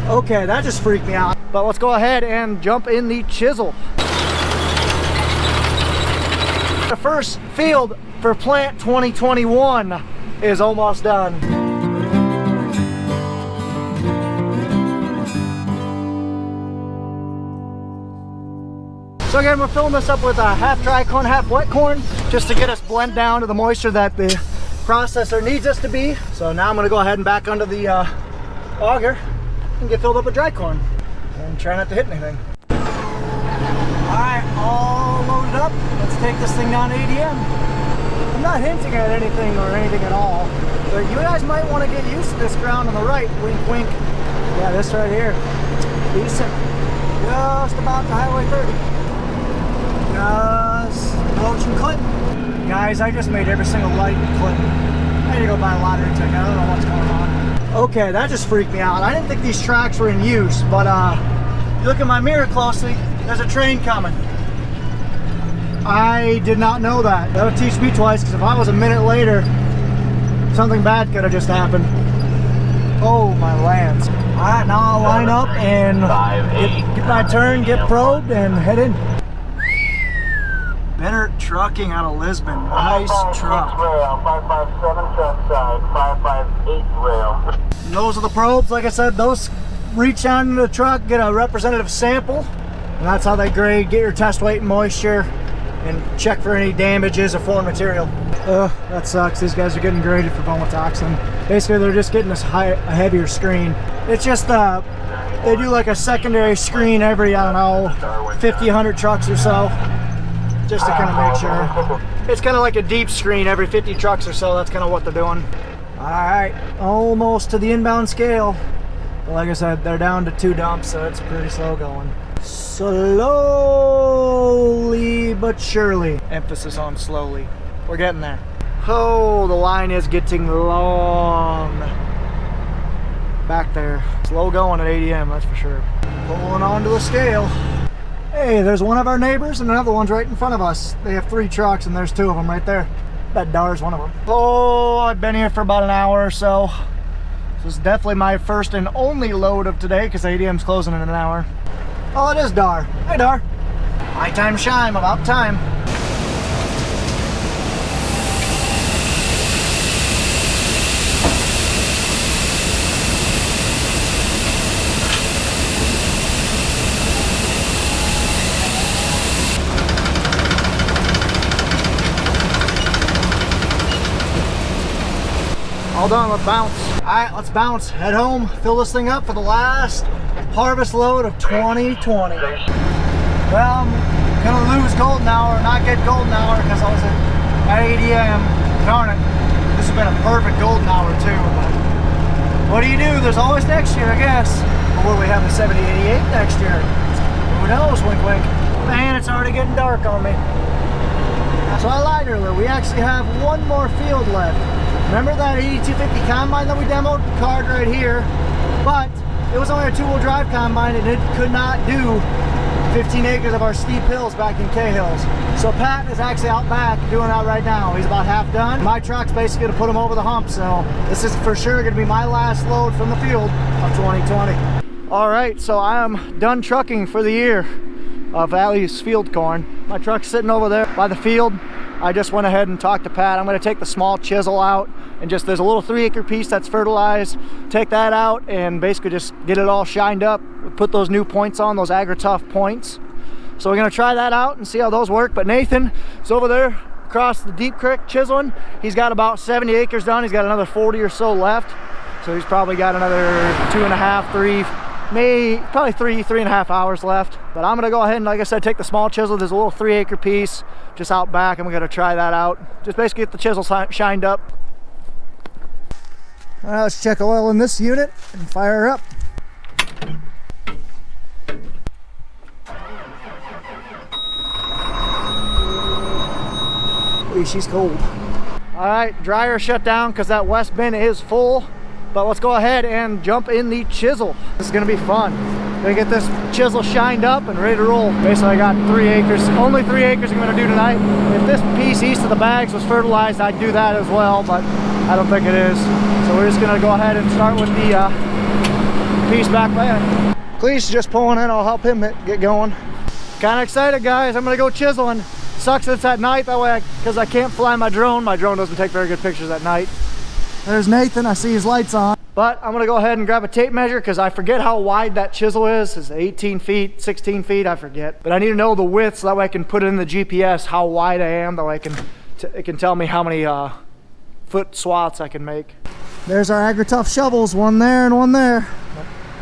Okay, that just freaked me out. But let's go ahead and jump in the chisel. The first field for plant 2021 is almost done. So again, we're filling this up with a half dry corn, half wet corn, just to get us blend down to the moisture that the processor needs us to be. So now I'm gonna go ahead and back under the auger and get filled up with dry corn and try not to hit anything. All right, all loaded up. Let's take this thing down to ADM. I'm not hinting at anything or anything at all, but you guys might want to get used to this ground on the right. Wink, wink. Yeah, this right here. Decent. Just about to Highway 30. Just approaching Clinton. Guys, I just made every single light in Clinton. I need to go buy a lottery ticket. I don't know what's going on. Okay, that just freaked me out. I didn't think these tracks were in use, but you look at my mirror closely, there's a train coming. I did not know that. That'll teach me twice, because if I was a minute later, something bad could have just happened. Oh, my lands. All right, now I'll line up and get my turn, get probed, and head in. Better Trucking out of Lisbon. Nice truck. Rail, 557 truck side, 558 rail. And those are the probes. Like I said, those reach down into the truck, get a representative sample, and that's how they grade, get your test weight and moisture, and check for any damages or foreign material. That sucks. These guys are getting graded for vomitoxin. Basically, they're just getting this a heavier screen. It's just they do like a secondary screen every, I don't know, 50, 100 trucks or so, just to kind of make sure. It's kind of like a deep screen every 50 trucks or so. That's kind of what they're doing. All right, almost to the inbound scale. But like I said, they're down to 2 dumps, so it's pretty slow going. Slowly but surely. Emphasis on slowly. We're getting there. Oh, the line is getting long. Back there. Slow going at ADM, that's for sure. Pulling onto the scale. Hey, there's one of our neighbors and another one's right in front of us. They have 3 trucks and there's 2 of them right there. That Dar's one of them. Oh, I've been here for about an hour or so. This is definitely my first and only load of today because ADM's closing in an hour. Oh, it is Dar. Hey, Dar. High time shine, about time. All done, let's bounce. All right, let's bounce, head home, fill this thing up for the last harvest load of 2020. Well, I'm gonna lose golden hour, not get golden hour because I was at ADM. Darn it, this has been a perfect golden hour too. But what do you do? There's always next year, I guess. Or will we have the 7088 next year? Who knows, wink wink. Man, it's already getting dark on me. So I lied earlier, we actually have one more field left. Remember that 8250 combine that we demoed? Card right here. But it was only a 2-wheel drive combine and it could not do 15 acres of our steep hills back in K-Hills. So Pat is actually out back doing that right now. He's about half done. My truck's basically gonna put him over the hump. So this is for sure gonna be my last load from the field of 2020. All right, so I am done trucking for the year of Valley's field corn. My truck's sitting over there by the field. I just went ahead and talked to Pat. I'm gonna take the small chisel out and just, there's a little 3-acre piece that's fertilized. Take that out and basically just get it all shined up. Put those new points on, those AgriTough points. So we're gonna try that out and see how those work. But Nathan is over there across the Deep Creek chiseling. He's got about 70 acres done. He's got another 40 or so left. So he's probably got another 2.5, 3, maybe probably 3.5 hours left. But I'm gonna go ahead and, like I said, take the small chisel. There's a little 3-acre piece just out back and we're gonna try that out. Just basically get the chisel shined up. All right, let's check oil in this unit and fire her up. Ooh, she's cold. All right, dryer shut down because that west bin is full. But let's go ahead and jump in the chisel. This is gonna be fun. Gonna get this chisel shined up and ready to roll. Basically, I got 3 acres, only 3 acres I'm gonna do tonight. If this piece east of the bags was fertilized, I'd do that as well, but I don't think it is. So we're just gonna go ahead and start with the piece back there. Cleese just pulling in, I'll help him get going. Kind of excited, guys. I'm gonna go chiseling. Sucks that it's at night, that way, because I can't fly my drone. My drone doesn't take very good pictures at night. There's Nathan, I see his lights on. But I'm gonna go ahead and grab a tape measure because I forget how wide that chisel is. It's 18 feet, 16 feet, I forget. But I need to know the width so that way I can put it in the GPS how wide I am, that way it can tell me how many foot swaths I can make. There's our AgriTough shovels, one there and one there.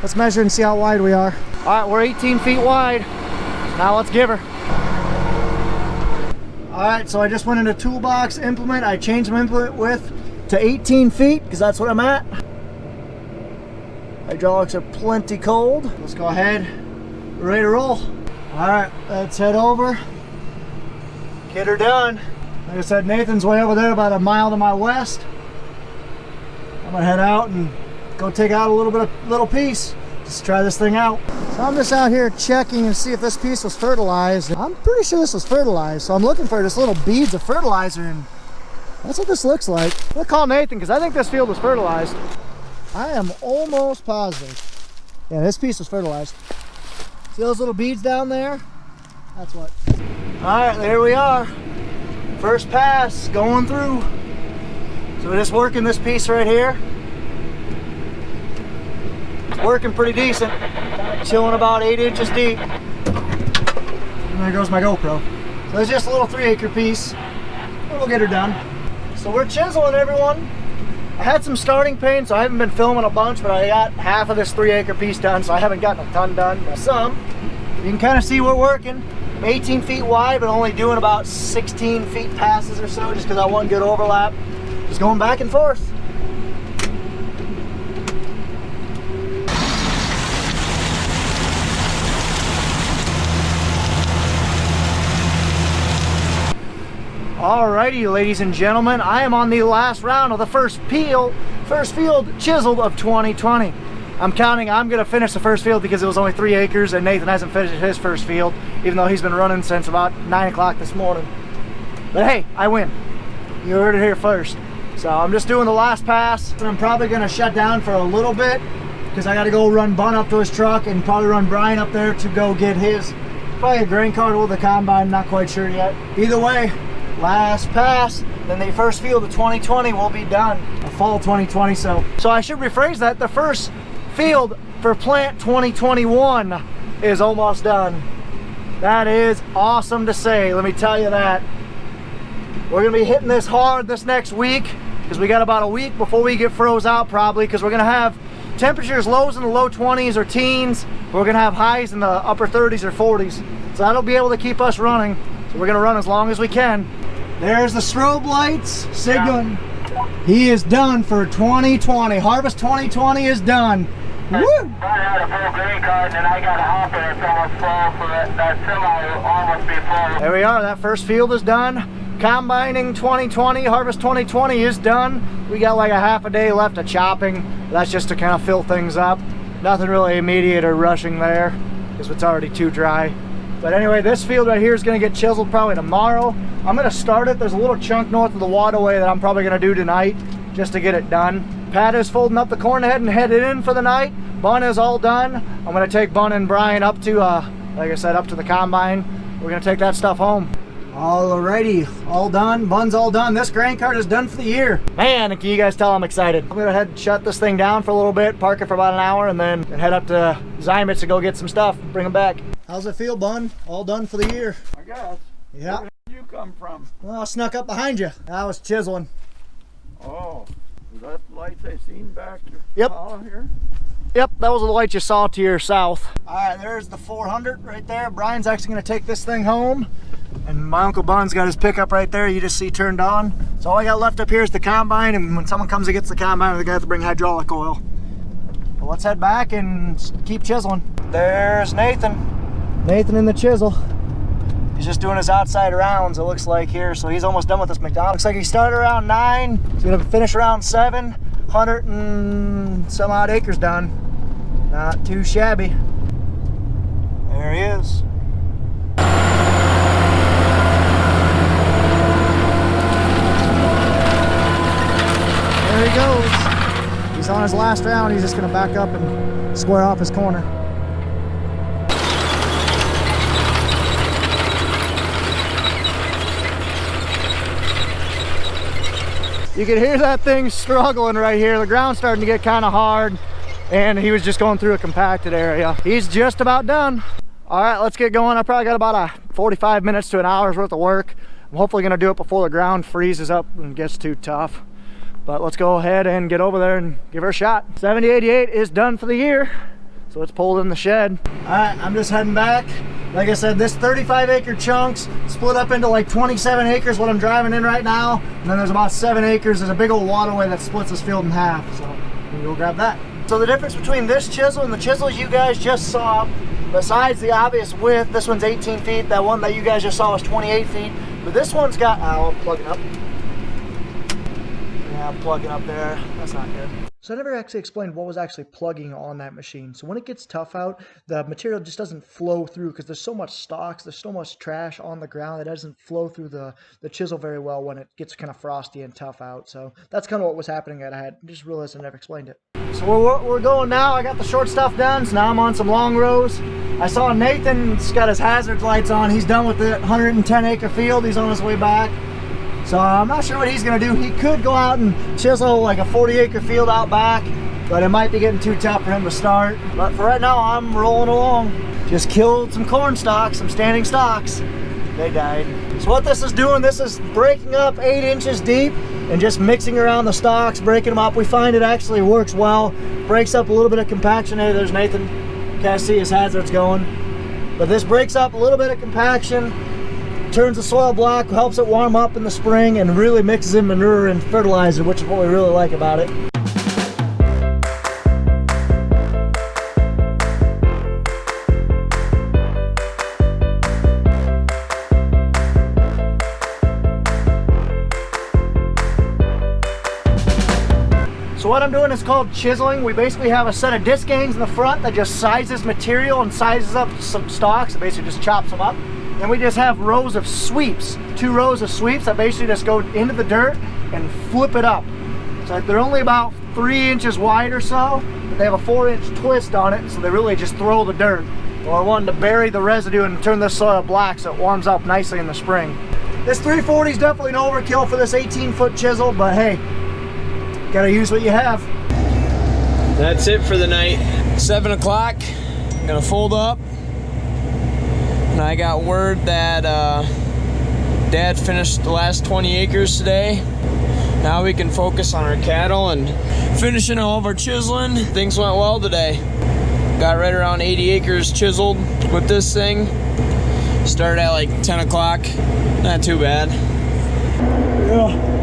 Let's measure and see how wide we are. All right, we're 18 feet wide. Now let's give her. All right, so I just went into toolbox implement. I changed my implement width to 18 feet because that's what I'm at. Hydraulics are plenty cold. Let's go ahead, we're ready to roll. All right, let's head over, get her done. Like I said, Nathan's way over there about a mile to my west. I'm gonna head out and go take out a little piece. Just try this thing out. So I'm just out here checking and see if this piece was fertilized. I'm pretty sure this was fertilized, so I'm looking for just little beads of fertilizer, and that's what this looks like. I'm gonna call Nathan because I think this field was fertilized. I am almost positive. Yeah, this piece was fertilized. See those little beads down there? That's what. All right, there we are. First pass going through. So we're just working this piece right here. It's working pretty decent. Chilling about 8 inches deep. And there goes my GoPro. So it's just a little 3-acre piece. But we'll get her done. So we're chiseling, everyone. I had some starting pain, so I haven't been filming a bunch, but I got half of this 3-acre piece done, so I haven't gotten a ton done. Some. You can kind of see we're working. I'm 18 feet wide, but only doing about 16 feet passes or so, just because I want good overlap. Just going back and forth. Alrighty, ladies and gentlemen, I am on the last round of the first field chiseled of 2020. I'm counting, I'm gonna finish the first field because it was only 3 acres and Nathan hasn't finished his first field, even though he's been running since about 9 o'clock this morning. But hey, I win. You heard it here first. So I'm just doing the last pass, and I'm probably gonna shut down for a little bit because I gotta go run Bun up to his truck and probably run Brian up there to go get his, probably a grain cart or the combine, not quite sure yet. Either way, last pass, then the first field of 2020 will be done, a fall 2020. So I should rephrase that. The first field for plant 2021 is almost done. That is awesome to say, let me tell you that. We're gonna be hitting this hard this next week because we got about a week before we get froze out, probably, because we're gonna have temperatures lows in the low 20s or teens. We're gonna have highs in the upper 30s or 40s. So that'll be able to keep us running. So we're gonna run as long as we can. There's the strobe lights signaling. Yeah. He is done for 2020. Harvest 2020 is done. Woo! I had a full grain cart and I got a hopper that's almost full, so that semi will almost be full. There we are, that first field is done. Combining 2020, harvest 2020 is done. We got like a half a day left of chopping. That's just to kind of fill things up. Nothing really immediate or rushing there because it's already too dry. But anyway, this field right here is gonna get chiseled probably tomorrow. I'm gonna start it. There's a little chunk north of the waterway that I'm probably gonna do tonight just to get it done. Pat is folding up the corn head and headed in for the night. Bun is all done. I'm gonna take Bun and Brian up to, like I said, up to the combine. We're gonna take that stuff home. Alrighty, all done. Bun's all done. This grain cart is done for the year. Man, can you guys tell I'm excited? I'm gonna head and shut this thing down for a little bit, park it for about an hour, and then head up to Zymitz to go get some stuff and bring them back. How's it feel, Bun? All done for the year. I guess. Yeah. Where did you come from? Well, I snuck up behind you. I was chiseling. Oh, is that lights I seen back Yep. here? Yep, that was the light you saw to your south. All right, there's the 400 right there. Brian's actually gonna take this thing home. And my Uncle Bun's got his pickup right there, you just see turned on. So all I got left up here is the combine, and when someone comes and gets the combine, they're gonna have to bring hydraulic oil. But let's head back and keep chiseling. There's Nathan. Nathan in the chisel. He's just doing his outside rounds, it looks like here. So he's almost done with this McDonald's. Looks like he started around 9. He's gonna finish around 7. 100 and some odd acres done. Not too shabby. There he is. There he goes. He's on his last round. He's just gonna back up and square off his corner. You can hear that thing struggling right here. The ground's starting to get kind of hard, and he was just going through a compacted area. He's just about done. All right, let's get going. I probably got about 45 minutes to an hour's worth of work. I'm hopefully gonna do it before the ground freezes up and gets too tough. But let's go ahead and get over there and give her a shot. 7088 is done for the year, so it's pulled in the shed. All right, I'm just heading back. Like I said, this 35-acre chunks split up into like 27 acres what I'm driving in right now, and then there's about 7 acres. There's a big old waterway that splits this field in half, so we'll go grab that. So the difference between this chisel and the chisels you guys just saw, besides the obvious width, this one's 18 feet, that one that you guys just saw was 28 feet, but this one's got, I'll plug it up. Yeah, I'm plugging up there, that's not good. So I never actually explained what was actually plugging on that machine. So when it gets tough out, the material just doesn't flow through because there's so much stalks, there's so much trash on the ground that doesn't flow through the chisel very well when it gets kind of frosty and tough out. So that's kind of what was happening that I had just realized I never explained it. So we're going now. I got the short stuff done, so now I'm on some long rows. I saw Nathan's got his hazard lights on. He's done with the 110-acre field. He's on his way back. So I'm not sure what he's gonna do. He could go out and chisel like a 40-acre field out back, but it might be getting too tough for him to start. But for right now, I'm rolling along. Just killed some corn stalks, some standing stalks. They died. So what this is doing, this is breaking up 8 inches deep and just mixing around the stalks, breaking them up. We find it actually works well. Breaks up a little bit of compaction. Hey, there's Nathan. Can't see his hazards going. But this breaks up a little bit of compaction, turns the soil black, helps it warm up in the spring, and really mixes in manure and fertilizer, which is what we really like about it. So what I'm doing is called chiseling. We basically have a set of disc gangs in the front that just sizes material and sizes up some stalks. It basically just chops them up. And we just have rows of sweeps, 2 rows of sweeps that basically just go into the dirt and flip it up. So they're only about 3 inches wide or so, but they have a 4-inch twist on it, so they really just throw the dirt. Well, I wanted to bury the residue and turn this soil black so it warms up nicely in the spring. This 340 is definitely an overkill for this 18-foot chisel, but hey, gotta use what you have. That's it for the night. 7 o'clock, I'm gonna fold up. And I got word that Dad finished the last 20 acres today. Now we can focus on our cattle and finishing all of our chiseling. Things went well today. Got right around 80 acres chiseled with this thing. Started at like 10 o'clock. Not too bad. Yeah.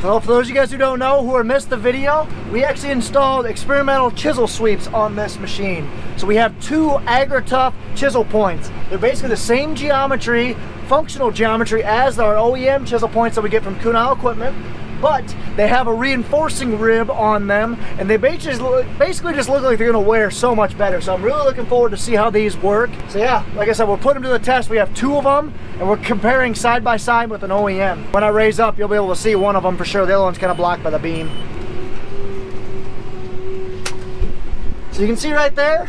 So for those of you guys who don't know, who missed the video, we actually installed experimental chisel sweeps on this machine. So we have 2 AgriTough chisel points. They're basically the same geometry, functional geometry as our OEM chisel points that we get from Kunal Equipment, but they have a reinforcing rib on them, and they basically just look like they're gonna wear so much better. So I'm really looking forward to see how these work. So yeah, like I said, we'll put them to the test. We have 2 of them, and we're comparing side by side with an OEM. When I raise up, you'll be able to see one of them for sure. The other one's kind of blocked by the beam. So you can see right there,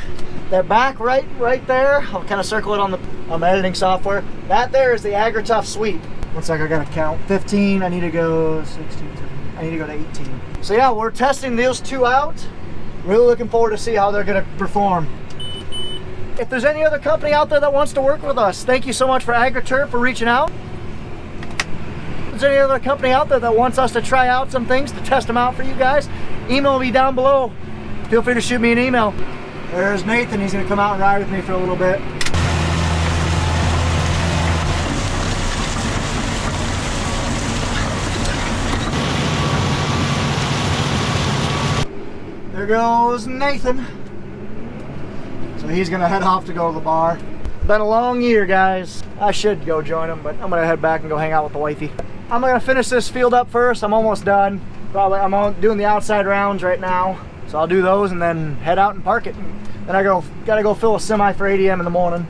that back right there, I'll kind of circle it on the editing software. That there is the AgriTough sweep. Looks like I gotta count 15, I need to go 16, 17, I need to go to 18. So yeah, we're testing those 2 out. Really looking forward to see how they're gonna perform. If there's any other company out there that wants to work with us, thank you so much for AgriTurf for reaching out. If there's any other company out there that wants us to try out some things, to test them out for you guys, email me down below. Feel free to shoot me an email. There's Nathan, he's gonna come out and ride with me for a little bit. There goes Nathan. So he's gonna head off to go to the bar. Been a long year, guys. I should go join him, but I'm gonna head back and go hang out with the wifey. I'm gonna finish this field up first. I'm almost done. I'm doing the outside rounds right now. So I'll do those and then head out and park it. Then I gotta go fill a semi for ADM in the morning.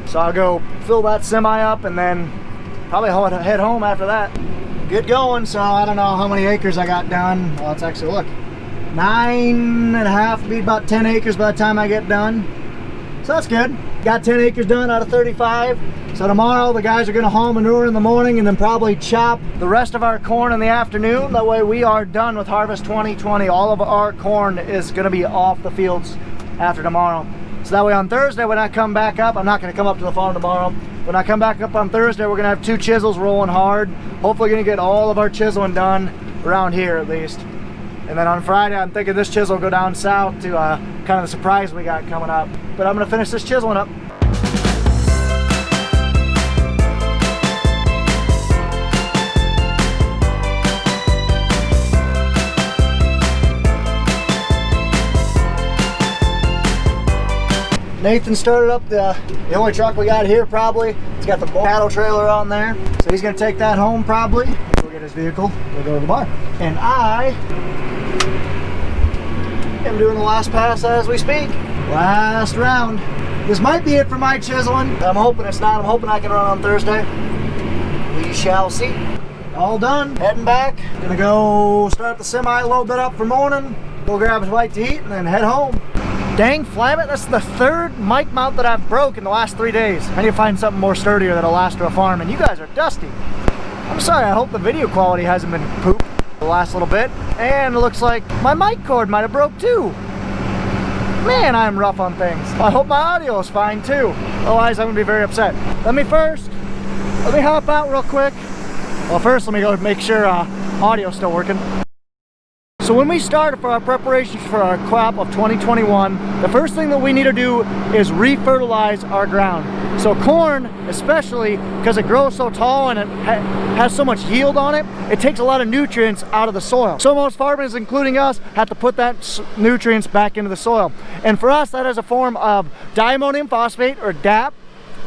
So I'll go fill that semi up and then probably head home after that. Good going. So I don't know how many acres I got done. Well, let's actually look. 9.5, be about 10 acres by the time I get done. So that's good. Got 10 acres done out of 35. So tomorrow the guys are gonna haul manure in the morning and then probably chop the rest of our corn in the afternoon. That way we are done with harvest 2020. All of our corn is gonna be off the fields after tomorrow. So that way on Thursday when I come back up, I'm not gonna come up to the farm tomorrow. When I come back up on Thursday, we're gonna have 2 chisels rolling hard. Hopefully gonna get all of our chiseling done around here at least. And then on Friday, I'm thinking this chisel will go down south to kind of the surprise we got coming up. But I'm gonna finish this chiseling up. Nathan started up the only truck we got here probably. It's got the cattle trailer on there. So he's gonna take that home probably. We'll get his vehicle, we'll go to the bar. And I am doing the last pass as we speak. Last round. This might be it for my chiseling. I'm hoping it's not. I'm hoping I can run on Thursday. We shall see. All done, heading back. Gonna go start the semi, load that up for morning. Go grab a bite to eat and then head home. Dang flammit, that's the 3rd mic mount that I've broke in the last 3 days. I need to find something more sturdier that'll last to a farm, and you guys are dusty. I'm sorry, I hope the video quality hasn't been poop the last little bit. And it looks like my mic cord might have broke too. Man, I'm rough on things. I hope my audio is fine too. Otherwise, I'm gonna be very upset. Let me hop out real quick. Well, first, let me go make sure audio's still working. So when we started for our preparations for our crop of 2021, the first thing that we need to do is re-fertilize our ground. So corn, especially because it grows so tall and it has so much yield on it, it takes a lot of nutrients out of the soil. So most farmers, including us, have to put that nutrients back into the soil. And for us, that is a form of diammonium phosphate, or DAP,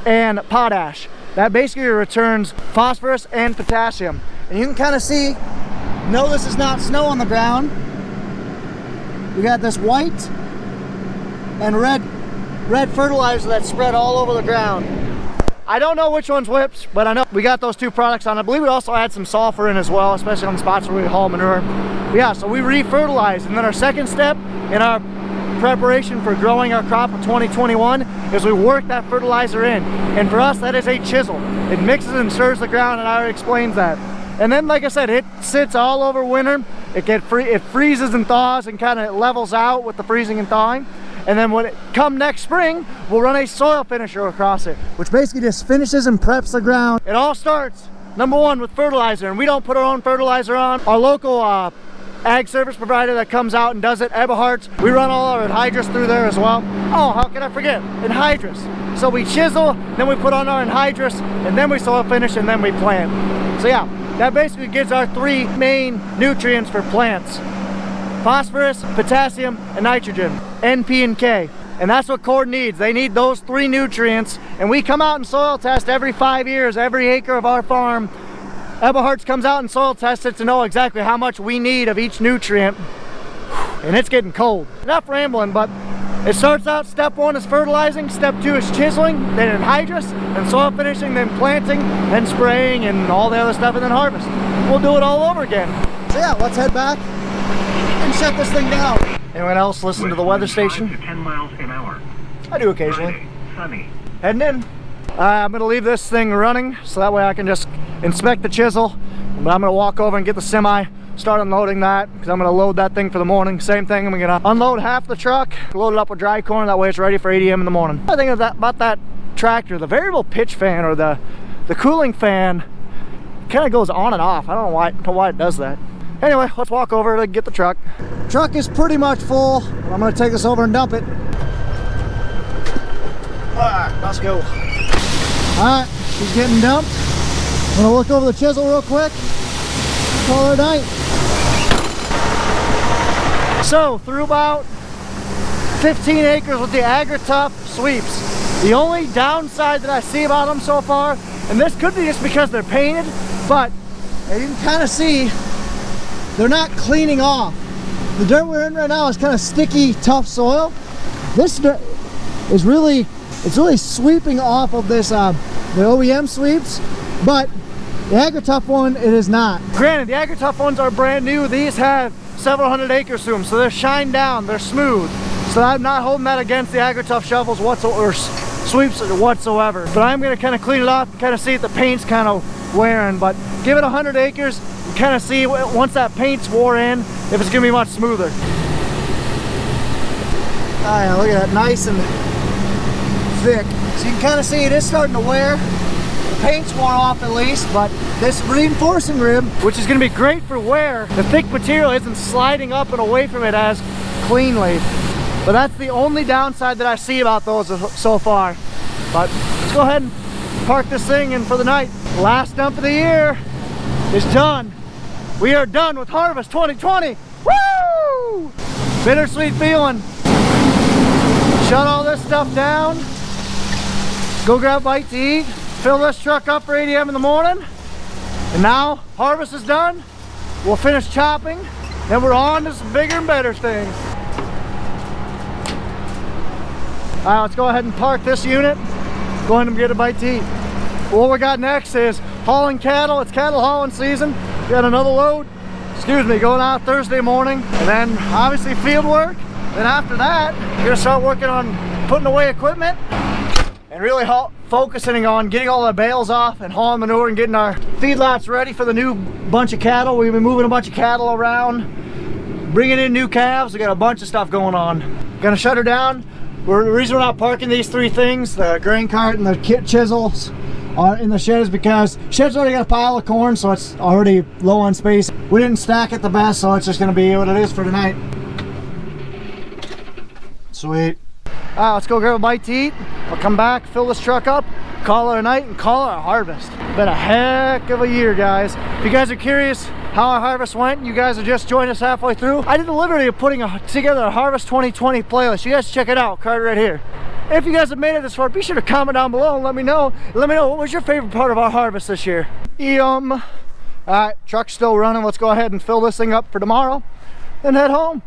and potash. That basically returns phosphorus and potassium. And you can kind of see, no, this is not snow on the ground. We got this white and red fertilizer that's spread all over the ground. I don't know which one's whipped, but I know we got those 2 products on. I believe we also had some sulfur in as well, especially on the spots where we haul manure. But yeah, so we re-fertilize, and then our second step in our preparation for growing our crop of 2021 is we work that fertilizer in. And for us, that is a chisel. It mixes and stirs the ground, and I already explained that. And then, like I said, it sits all over winter. It freezes and thaws and kind of levels out with the freezing and thawing. And then when it come next spring, we'll run a soil finisher across it, which basically just finishes and preps the ground. It all starts, number 1, with fertilizer, and we don't put our own fertilizer on. Our local ag service provider that comes out and does it, Eberhardt's, we run all our anhydrous through there as well. Oh, how can I forget? Anhydrous. So we chisel, then we put on our anhydrous, and then we soil finish, and then we plant. So yeah. That basically gives our 3 main nutrients for plants: phosphorus, potassium, and nitrogen, N, P, and K. And that's what corn needs. They need those 3 nutrients. And we come out and soil test every 5 years, every acre of our farm. Eberhardt's comes out and soil tests it to know exactly how much we need of each nutrient. And it's getting cold. Enough rambling, but it starts out, step 1 is fertilizing, step 2 is chiseling, then anhydrous, then soil finishing, then planting, then spraying, and all the other stuff, and then harvest. We'll do it all over again. So yeah, let's head back and shut this thing down. Anyone else listen to the weather station? 5 to 10 miles an hour. I do occasionally. Friday, sunny. Heading in. I'm gonna leave this thing running so that way I can just inspect the chisel. But I'm gonna walk over and get the semi, start unloading that, because I'm gonna load that thing for the morning. Same thing, I'm gonna unload half the truck, load it up with dry corn, that way it's ready for 8 a.m. in the morning. I think about that tractor, the variable pitch fan, or the cooling fan, kind of goes on and off. I don't know why it does that. Anyway, let's walk over to get the truck. Truck is pretty much full. I'm gonna take this over and dump it. All right, let's go. All right, she's getting dumped. I'm gonna look over the chisel real quick. Call her a night. So through about 15 acres with the AgriTough sweeps. The only downside that I see about them so far, and this could be just because they're painted, but as you can kind of see, they're not cleaning off. The dirt we're in right now is kind of sticky, tough soil. This dirt is really sweeping off of this the OEM sweeps, but the AgriTough one, it is not. Granted, the AgriTough ones are brand new. These have several hundred acres through them, so they're shined down, they're smooth. So I'm not holding that against the AgriTough shovels whatsoever, or sweeps whatsoever. But I'm gonna kind of clean it off and kind of see if the paint's kind of wearing. But give it 100 acres and kind of see once that paint's wore in, if it's gonna be much smoother. Ah, look at that, nice and thick. So you can kind of see it is starting to wear. The paint's worn off at least, but this reinforcing rib, which is going to be great for wear, the thick material isn't sliding up and away from it as cleanly. But that's the only downside that I see about those so far. But let's go ahead and park this thing in for the night. Last dump of the year is done. We are done with harvest 2020. Woo! Bittersweet feeling. Shut all this stuff down. Go grab a bite to eat. Fill this truck up for 8 a.m. in the morning. And now harvest is done. We'll finish chopping. Then we're on to some bigger and better things. All right, let's go ahead and park this unit. Go ahead and get a bite to eat. What we got next is hauling cattle. It's cattle hauling season. We got another load, going out Thursday morning. And then obviously field work. Then after that, we're gonna start working on putting away equipment and really focusing on getting all the bales off and hauling manure and getting our feedlots ready for the new bunch of cattle. We've been moving a bunch of cattle around, bringing in new calves. We got a bunch of stuff going on. Gonna shut her down. The reason we're not parking these three things, the grain cart and the chisels, in the shed is because shed's already got a pile of corn, so it's already low on space. We didn't stack it the best, so it's just gonna be what it is for tonight. Sweet. All right, let's go grab a bite to eat. I'll come back, fill this truck up, call it a night, and call it a harvest. Been a heck of a year, guys. If you guys are curious how our harvest went, you guys have just joined us halfway through. I did the liberty of putting together a Harvest 2020 playlist. You guys check it out, card right here. If you guys have made it this far, be sure to comment down below and let me know. Let me know what was your favorite part of our harvest this year. All right, truck's still running. Let's go ahead and fill this thing up for tomorrow and head home.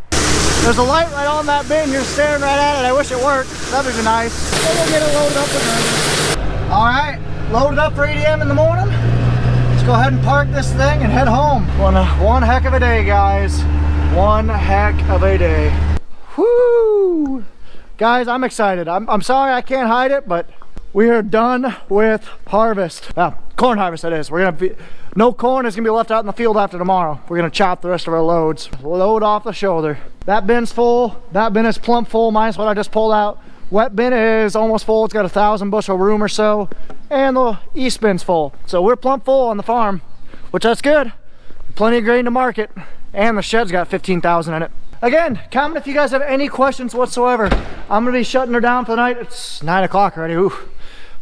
There's a light right on that bin. You're staring right at it. I wish it worked. That'd be nice. Then we'll get it loaded up again. All right, loaded up for 8 a.m. in the morning. Let's go ahead and park this thing and head home. One heck of a day, guys. One heck of a day. Whoo! Guys, I'm excited. I'm sorry I can't hide it, but we are done with harvest. Corn harvest, that is. We're gonna be, no corn is gonna be left out in the field after tomorrow. We're gonna chop the rest of our loads. Load off the shoulder. That bin's full. That bin is plump full, minus what I just pulled out. Wet bin is almost full. It's got 1,000 bushel room or so. And the east bin's full. So we're plump full on the farm, which that's good. Plenty of grain to market. And the shed's got 15,000 in it. Again, comment if you guys have any questions whatsoever. I'm gonna be shutting her down for the night. It's 9 o'clock already. Ooh.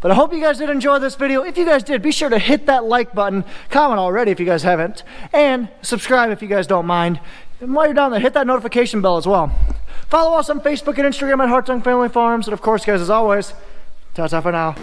But I hope you guys did enjoy this video. If you guys did, be sure to hit that like button, comment already if you guys haven't, and subscribe if you guys don't mind. And while you're down there, hit that notification bell as well. Follow us on Facebook and Instagram at Hartung Family Farms. And of course, guys, as always, ta-ta for now.